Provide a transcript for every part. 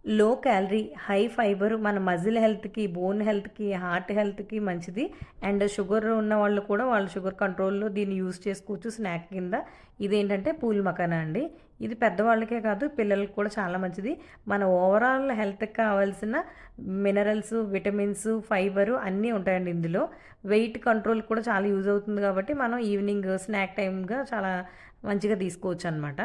Low calorie, high fibre మన muscle హెల్త్‌కి, bone హెల్త్‌కి, హార్ట్ హెల్త్‌కి మంచిది. అండ్ షుగర్ ఉన్న వాళ్ళు కూడా వాళ్ళ షుగర్ కంట్రోల్‌లో దీన్ని యూజ్ చేసుకోవచ్చు స్నాక్ కింద. ఇదేంటంటే పూల్ మఖానా అండి. ఇది పెద్దవాళ్ళకే కాదు పిల్లలకి కూడా చాలా మంచిది. మన ఓవరాల్ హెల్త్‌కి కావాల్సిన మినరల్స్, విటమిన్స్, ఫైబరు అన్నీ ఉంటాయండి ఇందులో. వెయిట్ కంట్రోల్ కూడా చాలా యూజ్ అవుతుంది కాబట్టి మనం ఈవినింగ్ స్నాక్ టైమ్‌గా చాలా మంచిగా తీసుకోవచ్చనమాట.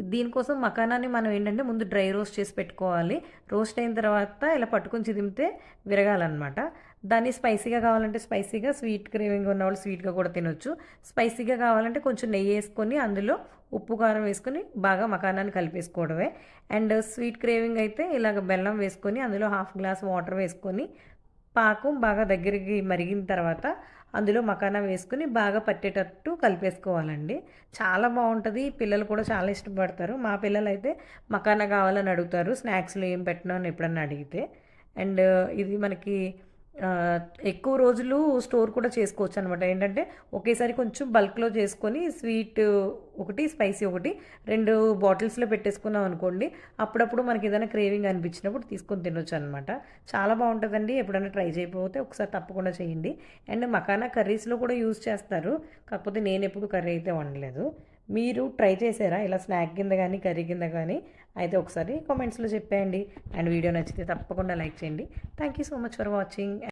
దీనికోసం మఖానాని మనం ఏంటంటే ముందు డ్రై రోస్ట్ చేసి పెట్టుకోవాలి. రోస్ట్ అయిన తర్వాత ఇలా పట్టుకొని చిదిమితే విరగాలనమాట. దాన్ని స్పైసీగా కావాలంటే స్పైసీగా, స్వీట్ క్రేవింగ్ ఉన్నవాళ్ళు స్వీట్‌గా కూడా తినొచ్చు. స్పైసీగా కావాలంటే కొంచెం నెయ్యేసుకొని అందులో ఉప్పు, కారం వేసుకొని బాగా మఖానాన్ని కలిపేసుకోవడమే. అండ్ స్వీట్ క్రేవింగ్ అయితే ఇలాగ బెల్లం వేసుకొని అందులో హాఫ్ గ్లాస్ వాటర్ వేసుకొని పాకం బాగా దగ్గరికి మరిగిన తర్వాత అందులో మఖానా వేసుకొని బాగా పట్టేటట్టు కలిపేసుకోవాలండి. చాలా బావుంటది. పిల్లలు కూడా చాలా ఇష్టపడతారు. మా పిల్లలైతే మఖానా కావాలని అడుగుతారు. స్నాక్స్‌లో ఏం పెట్టను అని ఎప్పుడన్నా అడిగితే. అండ్ ఇది మనకి ఆహ్, ఎక్కువ రోజులు స్టోర్ కూడా చేసుకోవచ్చనమాట. ఏంటంటే ఒకేసారి కొంచెం బల్క్‌లో చేసుకొని స్వీట్ ఒకటి, స్పైసీ ఒకటి 2 బాటిల్స్‌లో పెట్టేసుకున్నాం అనుకోండి. అప్పుడప్పుడు మనకేదైనా క్రేవింగ్ అనిపించినప్పుడు తీసుకొని తినొచ్చనమాట. చాలా బావుంటదండి. ఎప్పుడైనా ట్రై చేయకపోతే ఒకసారి తప్పకుండా చేయండి. అండ్ మఖానా కర్రీస్‌లో కూడా యూజ్ చేస్తారు. కాకపోతే నేనెప్పుడు కర్రీ అయితే వండలేదు. మీరు ట్రై చేశారా? ఇలా స్నాక్ కింద గానీ, కర్రీ కింద గానీ? అయితే ఒకసారి కామెంట్స్‌లో చెప్పేయండి. అండ్ వీడియో నచ్చితే తప్పకుండా లైక్ చేయండి. Thank you so much for watching.